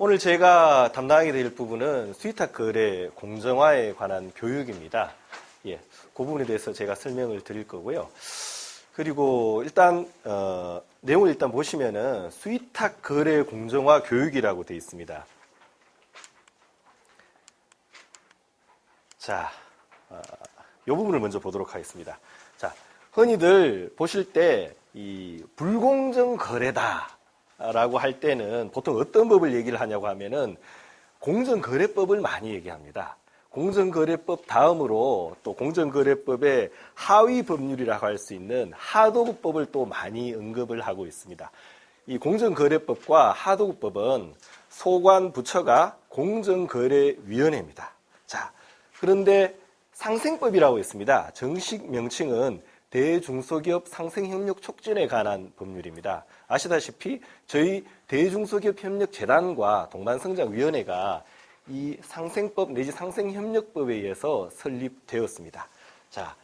오늘 제가 담당하게 될 부분은 수의탁 거래 공정화에 관한 교육입니다. 예, 그 부분에 대해서 제가 설명을 드릴 거고요. 그리고 일단 내용을 일단 보시면은 수의탁 거래 공정화 교육이라고 되어 있습니다. 자, 이 부분을 먼저 보도록 하겠습니다. 자, 흔히들 보실 때 이 불공정 거래다라고 할 때는 보통 어떤 법을 얘기를 하냐고 하면은 공정거래법을 많이 얘기합니다. 공정거래법 다음으로 또 공정거래법의 하위 법률이라고 할 수 있는 하도급법을 또 많이 언급을 하고 있습니다. 이 공정거래법과 하도급법은 소관부처가 공정거래위원회입니다. 자, 그런데 상생법이라고 있습니다. 정식 명칭은 대중소기업 상생협력 촉진에 관한 법률입니다. 아시다시피 저희 대중소기업협력재단과 동반성장위원회가 이 상생법 내지 상생협력법에 의해서 설립되었습니다. 자,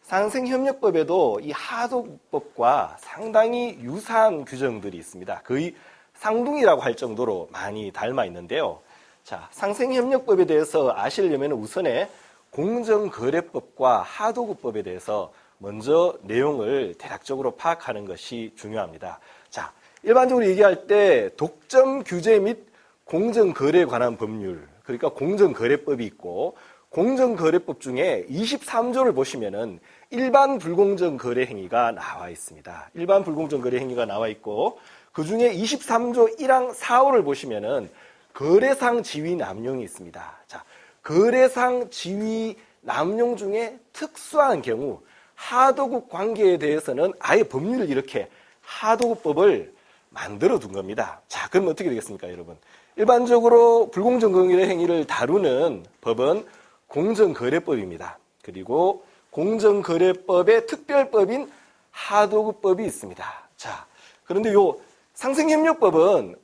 상생협력법에도 이 하도급법과 상당히 유사한 규정들이 있습니다. 거의 쌍둥이라고 할 정도로 많이 닮아 있는데요. 자, 상생협력법에 대해서 아시려면 우선에 공정거래법과 하도급법에 대해서 먼저 내용을 대략적으로 파악하는 것이 중요합니다. 자, 일반적으로 얘기할 때 독점 규제 및 공정거래에 관한 법률, 그러니까 공정거래법이 있고 공정거래법 중에 23조를 보시면은 일반 불공정 거래 행위가 나와 있습니다. 일반 불공정 거래 행위가 나와 있고 그 중에 23조 1항 4호를 보시면은 거래상 지위 남용이 있습니다. 자, 거래상 지위 남용 중에 특수한 경우 하도급 관계에 대해서는 아예 법률을 이렇게 하도급법을 만들어 둔 겁니다. 자, 그럼 어떻게 되겠습니까, 여러분? 일반적으로 불공정 거래 행위를 다루는 법은 공정거래법입니다. 그리고 공정거래법의 특별법인 하도급법이 있습니다. 자, 그런데 요 상생협력법은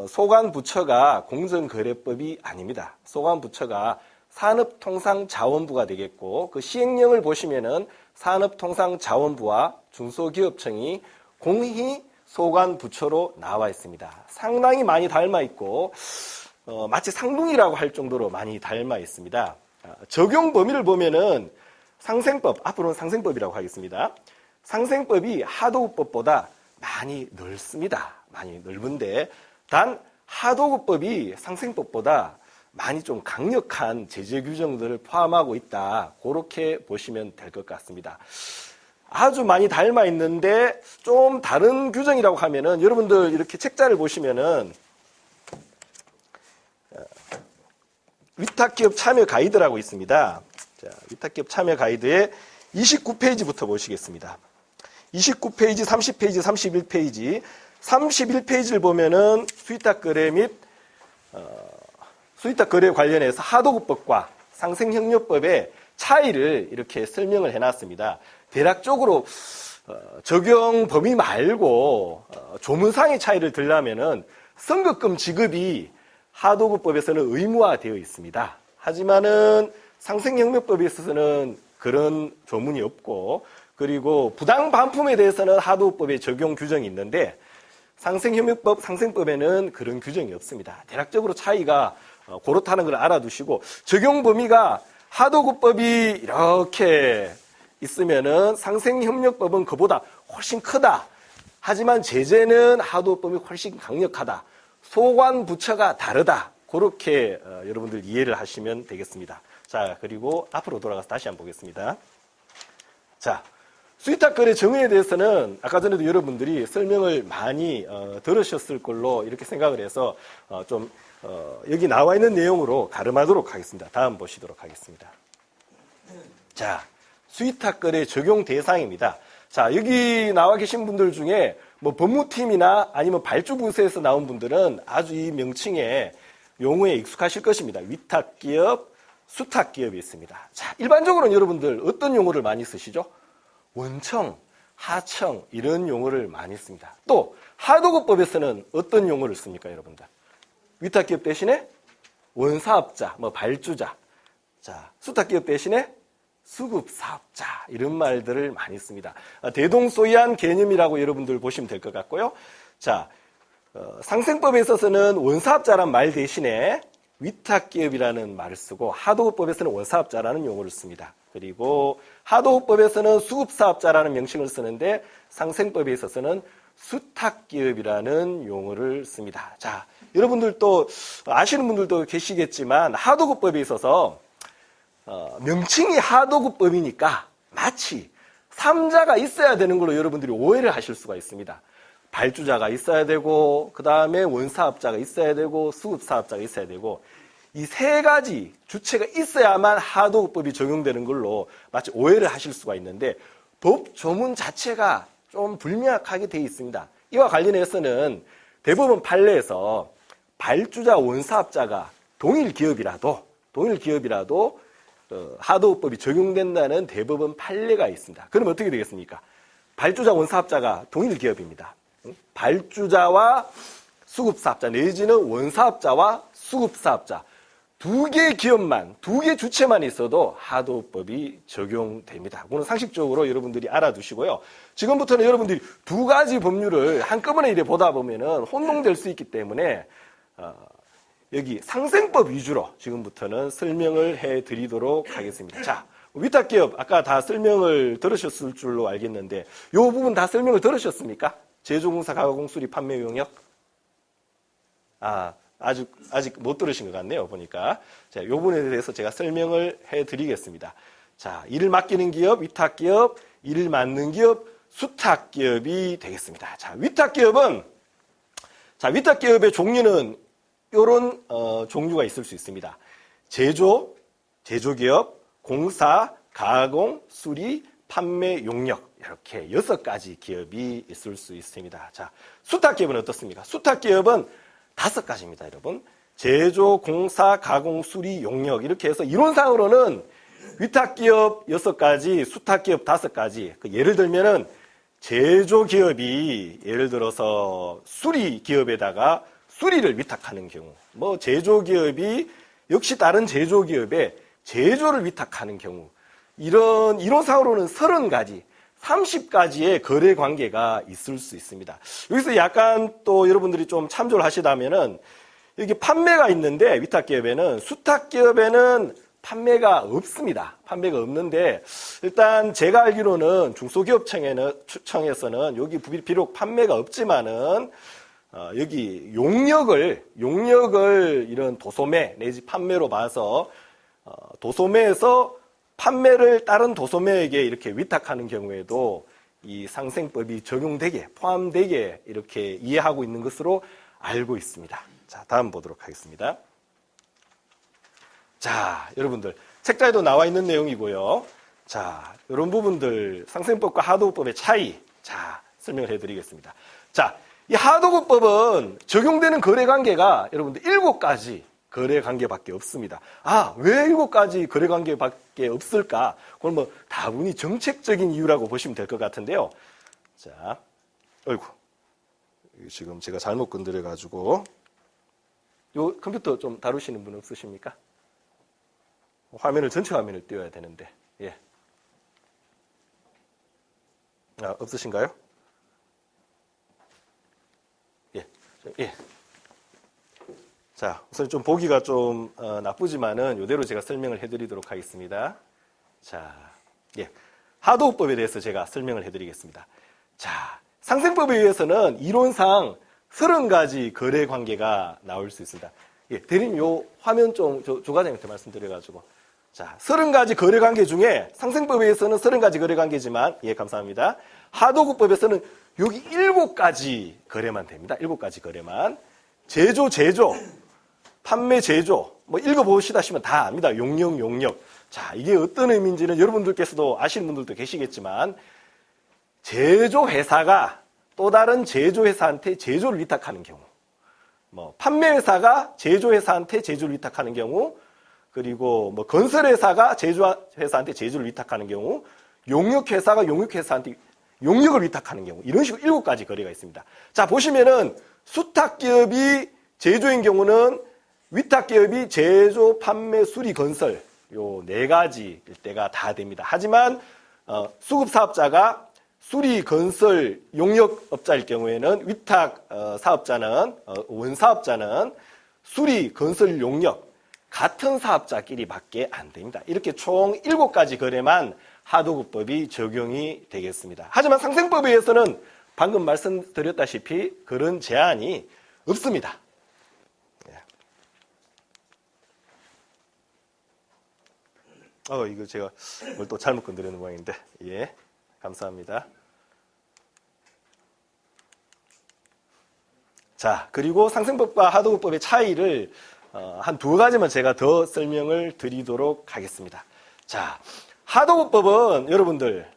소관부처가 공정거래법이 아닙니다. 소관부처가 산업통상자원부가 되겠고 그 시행령을 보시면은 산업통상자원부와 중소기업청이 공히 소관부처로 나와 있습니다. 상당히 많이 닮아 있고 마치 쌍둥이라고 할 정도로 많이 닮아 있습니다. 적용 범위를 보면은 상생법, 앞으로는 상생법이라고 하겠습니다. 상생법이 하도급법보다 많이 넓습니다. 많이 넓은데 단 하도급법이 상생법보다 많이 좀 강력한 제재 규정들을 포함하고 있다. 그렇게 보시면 될 것 같습니다. 아주 많이 닮아 있는데 좀 다른 규정이라고 하면은 여러분들 이렇게 책자를 보시면은 위탁기업 참여 가이드라고 있습니다. 자, 위탁기업 참여 가이드의 29페이지부터 보시겠습니다. 29페이지, 30페이지, 31페이지. 31페이지를 보면은 수의탁거래 및 수의탁거래 관련해서 하도급법과 상생협력법의 차이를 이렇게 설명을 해놨습니다. 대략적으로 적용 범위 말고 조문상의 차이를 들려면은 선급금 지급이 하도급법에서는 의무화되어 있습니다. 하지만은 상생협력법에 있어서는 그런 조문이 없고 그리고 부당 반품에 대해서는 하도급법에 적용 규정이 있는데 상생협력법, 상생법에는 그런 규정이 없습니다. 대략적으로 차이가 그렇다는 걸 알아두시고 적용 범위가 하도급법이 이렇게 있으면은 상생협력법은 그보다 훨씬 크다. 하지만 제재는 하도급법이 훨씬 강력하다. 소관부처가 다르다. 그렇게 여러분들 이해를 하시면 되겠습니다. 자, 그리고 앞으로 돌아가서 다시 한번 보겠습니다. 자, 수의탁거래 정의에 대해서는 아까 전에도 여러분들이 설명을 많이 들으셨을 걸로 이렇게 생각을 해서 여기 나와 있는 내용으로 가름하도록 하겠습니다. 다음 보시도록 하겠습니다. 자, 수의탁거래 적용 대상입니다. 자, 여기 나와 계신 분들 중에 뭐 법무팀이나 아니면 발주부서에서 나온 분들은 아주 이 명칭에 용어에 익숙하실 것입니다. 위탁기업, 수탁기업이 있습니다. 자, 일반적으로는 여러분들 어떤 용어를 많이 쓰시죠? 원청, 하청 이런 용어를 많이 씁니다. 또 하도급법에서는 어떤 용어를 씁니까, 여러분들? 위탁기업 대신에 원사업자, 뭐 발주자. 자, 수탁기업 대신에 수급사업자 이런 말들을 많이 씁니다. 대동소이한 개념이라고 여러분들 보시면 될 것 같고요. 자, 상생법에 있어서는 원사업자란 말 대신에 위탁기업이라는 말을 쓰고 하도급법에서는 원사업자라는 용어를 씁니다. 그리고 하도급법에서는 수급사업자라는 명칭을 쓰는데 상생법에 있어서는 수탁기업이라는 용어를 씁니다. 자, 여러분들도 아시는 분들도 계시겠지만 하도급법에 있어서 명칭이 하도급법이니까 마치 3자가 있어야 되는 걸로 여러분들이 오해를 하실 수가 있습니다. 발주자가 있어야 되고 그 다음에 원사업자가 있어야 되고 수급사업자가 있어야 되고 이 세 가지 주체가 있어야만 하도급법이 적용되는 걸로 마치 오해를 하실 수가 있는데 법 조문 자체가 좀 불명확하게 되어 있습니다. 이와 관련해서는 대법원 판례에서 발주자 원사업자가 동일 기업이라도 하도급법이 적용된다는 대법원 판례가 있습니다. 그럼 어떻게 되겠습니까? 발주자 원사업자가 동일 기업입니다. 발주자와 수급사업자 내지는 원사업자와 수급사업자 두 개 기업만, 두 개 주체만 있어도 하도급법이 적용됩니다. 그건 상식적으로 여러분들이 알아두시고요. 지금부터는 여러분들이 두 가지 법률을 한꺼번에 이래 보다 보면은 혼동될 수 있기 때문에 여기 상생법 위주로 지금부터는 설명을 해드리도록 하겠습니다. 자, 위탁기업 아까 다 설명을 들으셨을 줄로 알겠는데 이 부분 다 설명을 들으셨습니까? 제조공사, 가공, 수리, 판매 용역? 아직 못 들으신 것 같네요, 보니까. 자, 이 부분에 대해서 제가 설명을 해드리겠습니다. 자, 일을 맡기는 기업, 위탁기업, 일을 맡는 기업, 수탁기업이 되겠습니다. 자, 위탁기업의 종류는 이런 종류가 있을 수 있습니다. 제조기업, 공사, 가공, 수리, 판매 용역 이렇게 6가지 기업이 있을 수 있습니다. 자, 수탁기업은 어떻습니까? 수탁기업은 5가지입니다, 여러분. 제조, 공사, 가공, 수리, 용역 이렇게 해서 이론상으로는 위탁기업 6가지, 수탁기업 5가지. 예를 들면은 제조기업이 예를 들어서 수리기업에다가 수리를 위탁하는 경우, 제조기업이 역시 다른 제조기업에 제조를 위탁하는 경우, 이론상으로는 30가지, 30가지의 거래 관계가 있을 수 있습니다. 여기서 약간 또 여러분들이 좀 참조를 하시다면은 여기 판매가 있는데 위탁기업에는 수탁기업에는 판매가 없습니다. 판매가 없는데 일단 제가 알기로는 중소기업청에서는 여기 비록 판매가 없지만은 여기 용역을 이런 도소매 내지 판매로 봐서 도소매에서 판매를 다른 도소매에게 이렇게 위탁하는 경우에도 이 상생법이 적용되게 포함되게 이렇게 이해하고 있는 것으로 알고 있습니다. 자, 다음 보도록 하겠습니다. 자, 여러분들 책자에도 나와 있는 내용이고요. 자, 이런 부분들 상생법과 하도급법의 차이 설명을 해드리겠습니다. 자, 이 하도급법은 적용되는 거래관계가 여러분들 7가지 거래관계밖에 없습니다. 왜 7가지 거래관계밖에 없을까? 그건 다분히 정책적인 이유라고 보시면 될 것 같은데요. 자, 지금 제가 잘못 건드려가지고 요 컴퓨터 좀 다루시는 분 없으십니까? 전체 화면을 띄워야 되는데, 예. 없으신가요? 예. 자, 우선 좀 보기가 좀 나쁘지만은 이대로 제가 설명을 해드리도록 하겠습니다. 자, 예. 하도급법에 대해서 제가 설명을 해드리겠습니다. 자, 상생법에 의해서는 이론상 30가지 거래 관계가 나올 수 있습니다. 예, 대리님 요 화면 좀 조과장님한테 말씀드려가지고. 자, 30가지 거래 관계 중에 상생법에 의해서는 30가지 거래 관계지만, 예, 감사합니다. 하도급법에서는 여기 7가지 거래만 됩니다. 7가지 거래만. 제조, 판매, 제조. 읽어보시다시면 다 압니다. 용역. 자, 이게 어떤 의미인지는 여러분들께서도 아시는 분들도 계시겠지만, 제조회사가 또 다른 제조회사한테 제조를 위탁하는 경우, 판매회사가 제조회사한테 제조를 위탁하는 경우, 그리고 건설회사가 제조회사한테 제조를 위탁하는 경우, 용역회사가 용역회사한테 용역을 위탁하는 경우, 이런 식으로 7가지 거래가 있습니다. 자, 보시면은 수탁기업이 제조인 경우는 위탁기업이 제조, 판매, 수리, 건설 요 4가지일 때가 다 됩니다. 하지만 수급사업자가 수리, 건설, 용역업자일 경우에는 위탁 사업자는 원사업자는 수리, 건설, 용역 같은 사업자끼리밖에 안 됩니다. 이렇게 총 7가지 거래만 하도급법이 적용이 되겠습니다. 하지만 상생법에 의해서는 방금 말씀드렸다시피 그런 제한이 없습니다. 이거 제가 뭘 또 잘못 건드리는 모양인데. 예, 감사합니다. 자, 그리고 상생법과 하도급법의 차이를 한 2가지만 제가 더 설명을 드리도록 하겠습니다. 자, 하도급법은 여러분들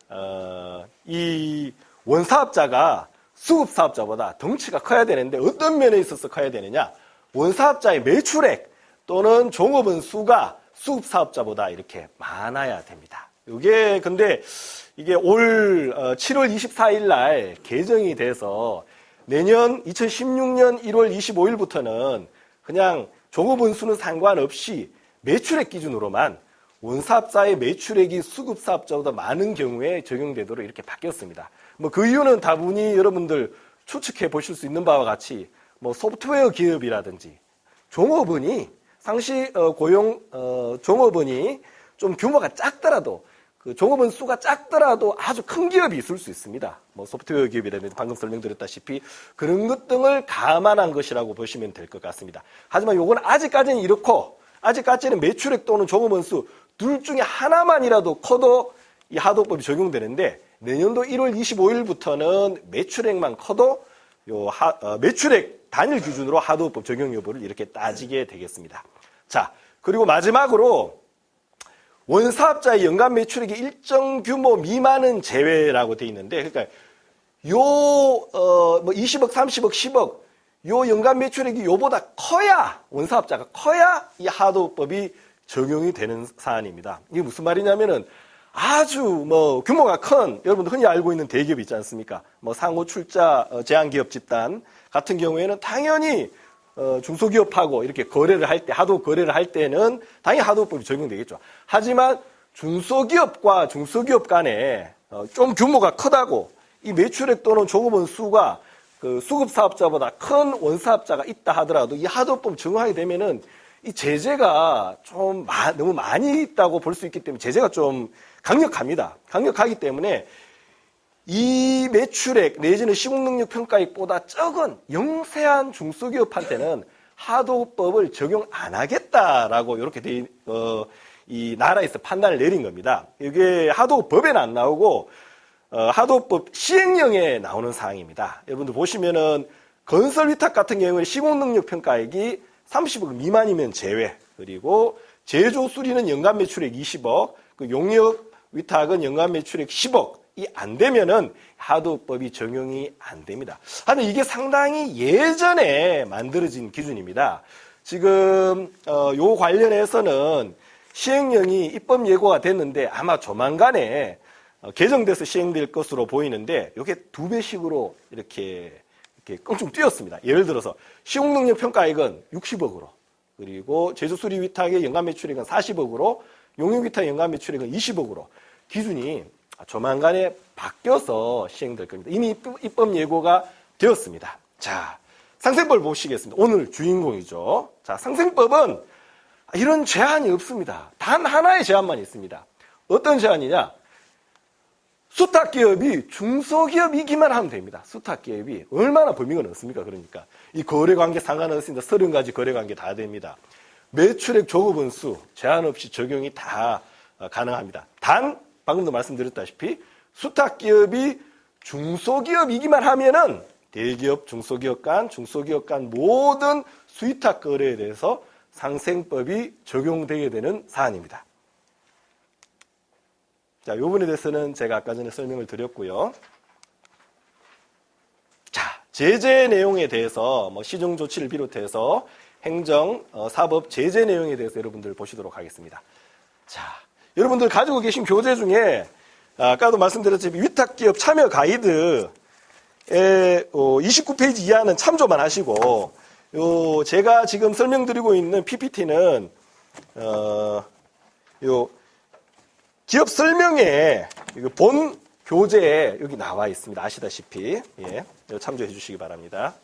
이 원사업자가 수급사업자보다 덩치가 커야 되는데 어떤 면에 있어서 커야 되느냐? 원사업자의 매출액 또는 종업원 수가 수급사업자보다 이렇게 많아야 됩니다. 이게 근데 이게 올 7월 24일 날 개정이 돼서 내년 2016년 1월 25일부터는 그냥 종업원 수는 상관없이 매출액 기준으로만 원사업자의 매출액이 수급사업자보다 많은 경우에 적용되도록 이렇게 바뀌었습니다. 뭐 그 이유는 다분히 여러분들 추측해 보실 수 있는 바와 같이 뭐 소프트웨어 기업이라든지 종업원이 상시 고용 종업원이 좀 규모가 작더라도 그 종업원 수가 작더라도 아주 큰 기업이 있을 수 있습니다. 뭐 소프트웨어 기업이라든지 방금 설명드렸다시피 그런 것 등을 감안한 것이라고 보시면 될 것 같습니다. 하지만 요건 아직까지는 이렇고 아직까지는 매출액 또는 종업원 수 둘 중에 하나만이라도 커도 이 하도급법이 적용되는데 내년도 1월 25일부터는 매출액만 커도 매출액 단일 기준으로 하도급법 적용 여부를 이렇게 따지게 되겠습니다. 자, 그리고 마지막으로 원사업자의 연간 매출액이 일정 규모 미만은 제외라고 되어 있는데, 그러니까 뭐 20억, 30억, 10억 요 연간 매출액이 요보다 커야 원사업자가 커야 이 하도급법이 적용이 되는 사안입니다. 이게 무슨 말이냐면은 아주 뭐 규모가 큰 여러분들 흔히 알고 있는 대기업 있지 않습니까? 뭐 상호 출자 제한기업 집단 같은 경우에는 당연히 중소기업하고 이렇게 거래를 할 때 하도급 거래를 할 때는 당연히 하도급법이 적용되겠죠. 하지만 중소기업과 중소기업 간에 좀 규모가 크다고 이 매출액 또는 종업원 수가 그 수급사업자보다 큰 원사업자가 있다 하더라도 이 하도급 적용하게 되면은 이 제재가 좀 너무 많이 있다고 볼 수 있기 때문에 제재가 좀 강력합니다. 강력하기 때문에 이 매출액 내지는 시공능력 평가액보다 적은 영세한 중소기업한테는 하도급법을 적용 안 하겠다라고 이렇게 이 나라에서 판단을 내린 겁니다. 이게 하도급법에는 안 나오고 하도급법 시행령에 나오는 사항입니다. 여러분들 보시면은 건설 위탁 같은 경우에 시공능력 평가액이 30억 미만이면 제외, 그리고 제조 수리는 연간 매출액 20억, 그 용역 위탁은 연간 매출액 10억이 안 되면은 하도급법이 적용이 안 됩니다. 하여튼 이게 상당히 예전에 만들어진 기준입니다. 지금 요 관련해서는 시행령이 입법 예고가 됐는데 아마 조만간에 개정돼서 시행될 것으로 보이는데 이게 2배씩으로 이렇게 껑충 뛰었습니다. 예를 들어서 시공능력 평가액은 60억으로, 그리고 제조수리 위탁의 연간 매출액은 40억으로, 용역 위탁의 연간 매출액은 20억으로 기준이 조만간에 바뀌어서 시행될 겁니다. 이미 입법 예고가 되었습니다. 자, 상생법을 보시겠습니다. 오늘 주인공이죠. 자, 상생법은 이런 제한이 없습니다. 단 하나의 제한만 있습니다. 어떤 제한이냐? 수탁기업이 중소기업이기만 하면 됩니다. 수탁기업이 얼마나 범위가 넓습니까? 그러니까 이 거래관계 상관없습니다. 30가지 거래관계 다 됩니다. 매출액 종업원 수 제한 없이 적용이 다 가능합니다. 단 방금도 말씀드렸다시피 수탁기업이 중소기업이기만 하면은 대기업, 중소기업 간 모든 수위탁 거래에 대해서 상생법이 적용되게 되는 사안입니다. 자, 이 부분에 대해서는 제가 아까 전에 설명을 드렸고요. 자, 제재 내용에 대해서 뭐 시정 조치를 비롯해서 행정, 사법 제재 내용에 대해서 여러분들 보시도록 하겠습니다. 자, 여러분들 가지고 계신 교재 중에 아까도 말씀드렸지만 위탁기업 참여 가이드에 29페이지 이하는 참조만 하시고 제가 지금 설명드리고 있는 PPT는 기업 설명에 본 교재에 여기 나와 있습니다. 아시다시피. 예, 이거 참조해 주시기 바랍니다.